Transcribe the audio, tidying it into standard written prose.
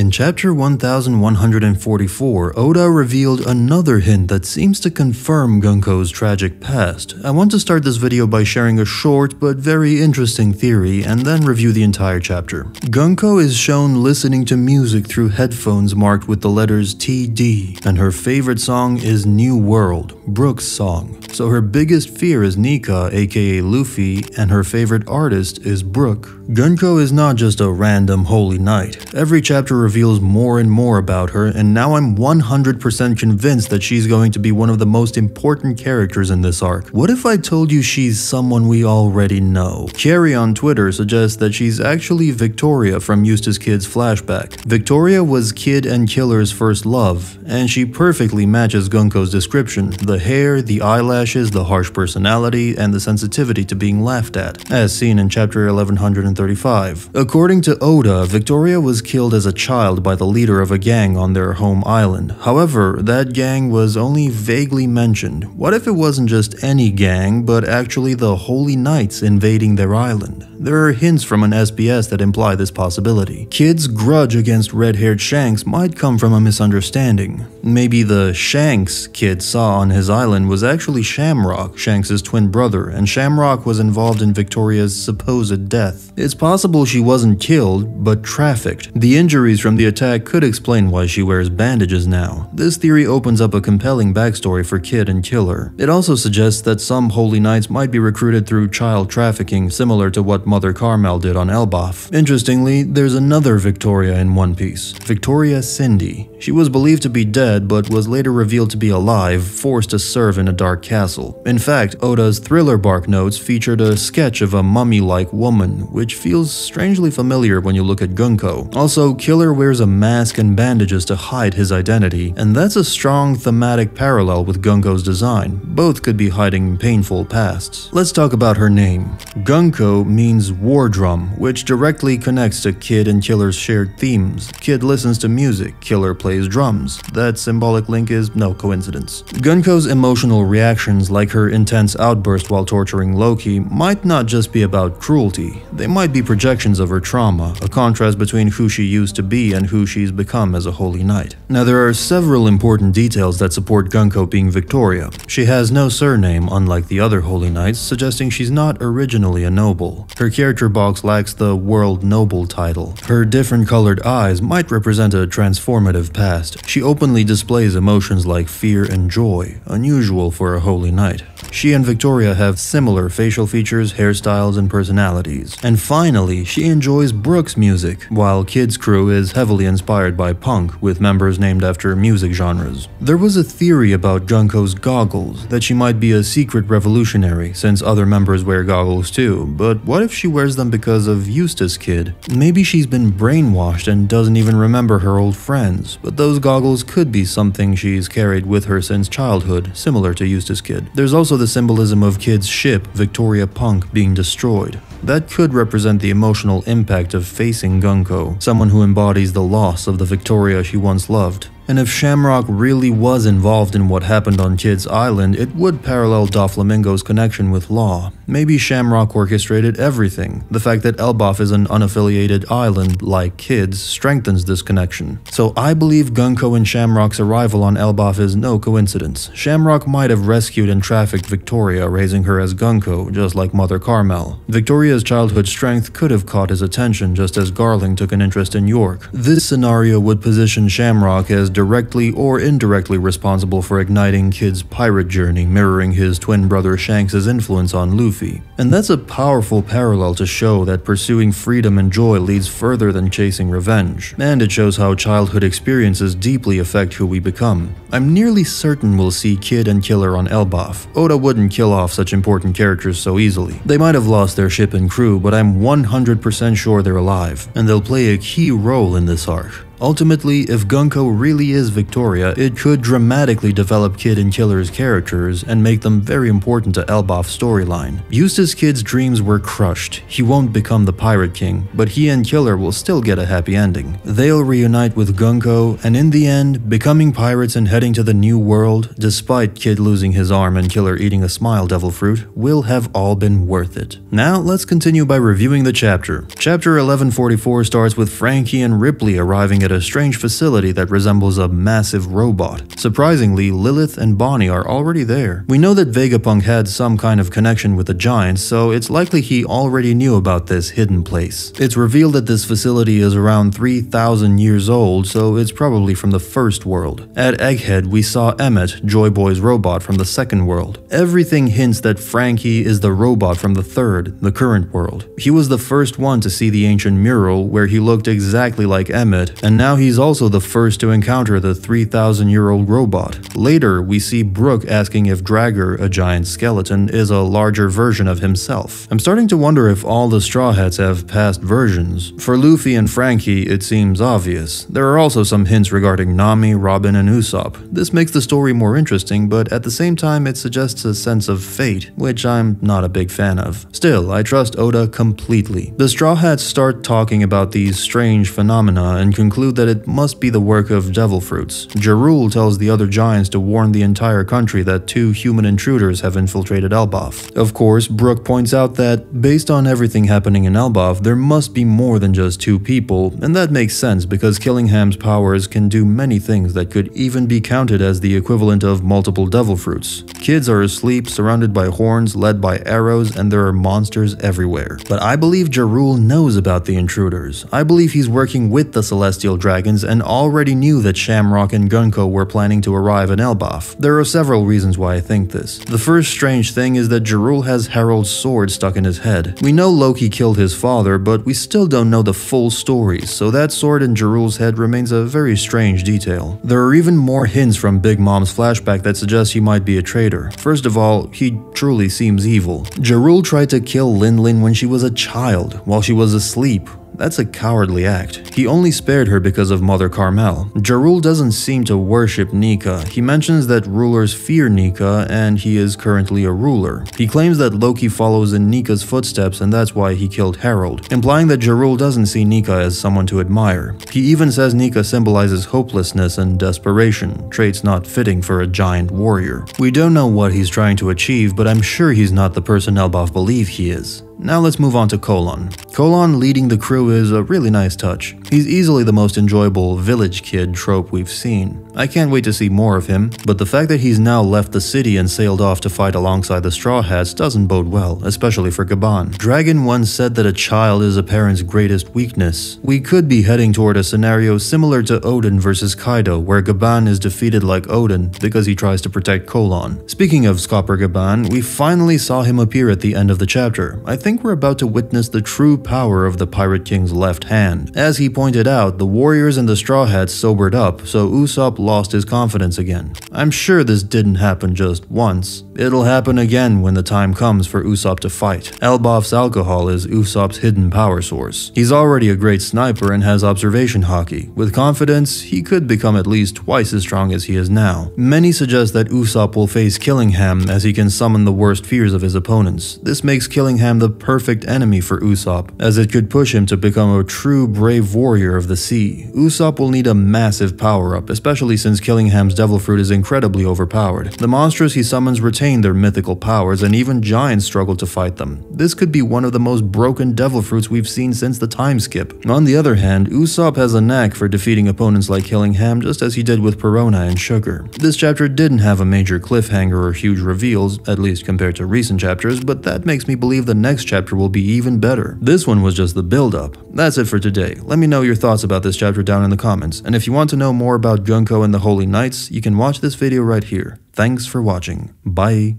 In chapter 1144, Oda revealed another hint that seems to confirm Gunko's tragic past. I want to start this video by sharing a short but very interesting theory and then review the entire chapter. Gunko is shown listening to music through headphones marked with the letters TD, and her favorite song is New World, Brook's song. So her biggest fear is Nika, aka Luffy, and her favorite artist is Brook. Gunko is not just a random holy knight. Every chapter reveals more and more about her, and now I'm 100% convinced that she's going to be one of the most important characters in this arc. What if I told you she's someone we already know? Carrie on Twitter suggests that she's actually Victoria from Eustace Kid's flashback. Victoria was Kid and Killer's first love, and she perfectly matches Gunko's description: the hair, the eyelashes, the harsh personality, and the sensitivity to being laughed at, as seen in chapter 1135. According to Oda, Victoria was killed as a child by the leader of a gang on their home island. However, that gang was only vaguely mentioned. What if it wasn't just any gang, but actually the Holy Knights invading their island? There are hints from an SBS that imply this possibility. Kid's grudge against red-haired Shanks might come from a misunderstanding. Maybe the Shanks Kid saw on his island was actually Shamrock, Shanks' twin brother, and Shamrock was involved in Victoria's supposed death. It's possible she wasn't killed, but trafficked. The injuries from the attack could explain why she wears bandages now. This theory opens up a compelling backstory for Kid and Killer. It also suggests that some Holy Knights might be recruited through child trafficking, similar to what Mother Carmel did on Elbaf. Interestingly, there's another Victoria in One Piece, Victoria Cindy. She was believed to be dead, but was later revealed to be alive, forced to serve in a dark castle. In fact, Oda's Thriller Bark notes featured a sketch of a mummy-like woman, which feels strangely familiar when you look at Gunko. Also, Killer wears a mask and bandages to hide his identity, and that's a strong thematic parallel with Gunko's design. Both could be hiding painful pasts. Let's talk about her name. Gunko means war drum, which directly connects to Kid and Killer's shared themes. Kid listens to music, Killer plays drums. That symbolic link is no coincidence. Gunko's emotional reactions, like her intense outburst while torturing Loki, might not just be about cruelty. They might be projections of her trauma, a contrast between who she used to be and who she's become as a Holy Knight. Now, there are several important details that support Gunko being Victoria. She has no surname, unlike the other Holy Knights, suggesting she's not originally a noble. Her character box lacks the World Noble title. Her different colored eyes might represent a transformative past. She openly displays emotions like fear and joy, unusual for a Holy Knight. She and Victoria have similar facial features, hairstyles, and personalities. And finally, she enjoys Brook's music, while Kid's crew is heavily inspired by punk, with members named after music genres. There was a theory about Gunko's goggles, that she might be a secret revolutionary, since other members wear goggles too, but what if she wears them because of Eustace Kid? Maybe she's been brainwashed and doesn't even remember her old friends, but those goggles could be something she's carried with her since childhood, similar to Eustace Kid. There's also the symbolism of Kid's ship, Victoria Punk, being destroyed. That could represent the emotional impact of facing Gunko, someone who embodies the loss of the Victoria she once loved. And if Shamrock really was involved in what happened on Kid's Island, it would parallel Doflamingo's connection with Law. Maybe Shamrock orchestrated everything. The fact that Elbaf is an unaffiliated island like Kid's strengthens this connection. So I believe Gunko and Shamrock's arrival on Elbaf is no coincidence. Shamrock might have rescued and trafficked Victoria, raising her as Gunko, just like Mother Carmel. Victoria's childhood strength could have caught his attention, just as Garling took an interest in York. This scenario would position Shamrock as directly or indirectly responsible for igniting Kid's pirate journey, mirroring his twin brother Shanks' influence on Luffy. And that's a powerful parallel to show that pursuing freedom and joy leads further than chasing revenge. And it shows how childhood experiences deeply affect who we become. I'm nearly certain we'll see Kid and Killer on Elbaf. Oda wouldn't kill off such important characters so easily. They might have lost their ship and crew, but I'm 100% sure they're alive, and they'll play a key role in this arc. Ultimately, if Gunko really is Victoria, it could dramatically develop Kid and Killer's characters and make them very important to Elbaf's storyline. Eustace Kid's dreams were crushed. He won't become the Pirate King, but he and Killer will still get a happy ending. They'll reunite with Gunko, and in the end, becoming pirates and heading to the New World, despite Kid losing his arm and Killer eating a smile devil fruit, will have all been worth it. Now, let's continue by reviewing the chapter. Chapter 1144 starts with Frankie and Ripley arriving at at a strange facility that resembles a massive robot. Surprisingly, Lilith and Bonnie are already there. We know that Vegapunk had some kind of connection with the Giants, so it's likely he already knew about this hidden place. It's revealed that this facility is around 3,000 years old, so it's probably from the first world. At Egghead, we saw Emmet, Joy Boy's robot from the second world. Everything hints that Frankie is the robot from the third, the current world. He was the first one to see the ancient mural where he looked exactly like Emmet, and now he's also the first to encounter the 3,000-year-old robot. Later, we see Brook asking if Dragger, a giant skeleton, is a larger version of himself. I'm starting to wonder if all the Straw Hats have past versions. For Luffy and Frankie, it seems obvious. There are also some hints regarding Nami, Robin, and Usopp. This makes the story more interesting, but at the same time it suggests a sense of fate, which I'm not a big fan of. Still, I trust Oda completely. The Straw Hats start talking about these strange phenomena and conclude that it must be the work of devil fruits. Ja Rule tells the other giants to warn the entire country that 2 human intruders have infiltrated Elbaf. Of course, Brook points out that, based on everything happening in Elbaf, there must be more than just 2 people, and that makes sense because Killingham's powers can do many things that could even be counted as the equivalent of multiple devil fruits. Kids are asleep, surrounded by horns, led by arrows, and there are monsters everywhere. But I believe Ja Rule knows about the intruders. I believe he's working with the Celestial Dragons and already knew that Shamrock and Gunko were planning to arrive in Elbaf. There are several reasons why I think this. The first strange thing is that Ja Rule has Harold's sword stuck in his head. We know Loki killed his father, but we still don't know the full story, so that sword in Ja Rule's head remains a very strange detail. There are even more hints from Big Mom's flashback that suggest he might be a traitor. First of all, he truly seems evil. Ja Rule tried to kill Lin Lin when she was a child, while she was asleep. That's a cowardly act. He only spared her because of Mother Carmel. Ja Rule doesn't seem to worship Nika. He mentions that rulers fear Nika, and he is currently a ruler. He claims that Loki follows in Nika's footsteps, and that's why he killed Harold, implying that Ja Rule doesn't see Nika as someone to admire. He even says Nika symbolizes hopelessness and desperation, traits not fitting for a giant warrior. We don't know what he's trying to achieve, but I'm sure he's not the person Elbaf believe he is. Now let's move on to Colon. Colon leading the crew is a really nice touch. He's easily the most enjoyable village kid trope we've seen. I can't wait to see more of him, but the fact that he's now left the city and sailed off to fight alongside the Straw Hats doesn't bode well, especially for Gaban. Dragon once said that a child is a parent's greatest weakness. We could be heading toward a scenario similar to Odin versus Kaido, where Gaban is defeated like Odin because he tries to protect Colon. Speaking of Scopper Gaban, we finally saw him appear at the end of the chapter. I think we're about to witness the true power of the Pirate King's left hand. As he pointed out, the warriors and the Straw Hats sobered up, so Usopp lost his confidence again. I'm sure this didn't happen just once. It'll happen again when the time comes for Usopp to fight. Elbaf's alcohol is Usopp's hidden power source. He's already a great sniper and has observation hockey. With confidence, he could become at least twice as strong as he is now. Many suggest that Usopp will face Killingham as he can summon the worst fears of his opponents. This makes Killingham the perfect enemy for Usopp, as it could push him to become a true brave warrior of the sea. Usopp will need a massive power-up, especially since Killingham's Devil Fruit is incredibly overpowered. The monsters he summons retain their mythical powers, and even giants struggle to fight them. This could be one of the most broken Devil Fruits we've seen since the time skip. On the other hand, Usopp has a knack for defeating opponents like Killingham, just as he did with Perona and Sugar. This chapter didn't have a major cliffhanger or huge reveals, at least compared to recent chapters, but that makes me believe the next chapter will be even better. This one was just the build-up. That's it for today. Let me know your thoughts about this chapter down in the comments, and if you want to know more about Gunko and the Holy Knights, you can watch this video right here. Thanks for watching. Bye.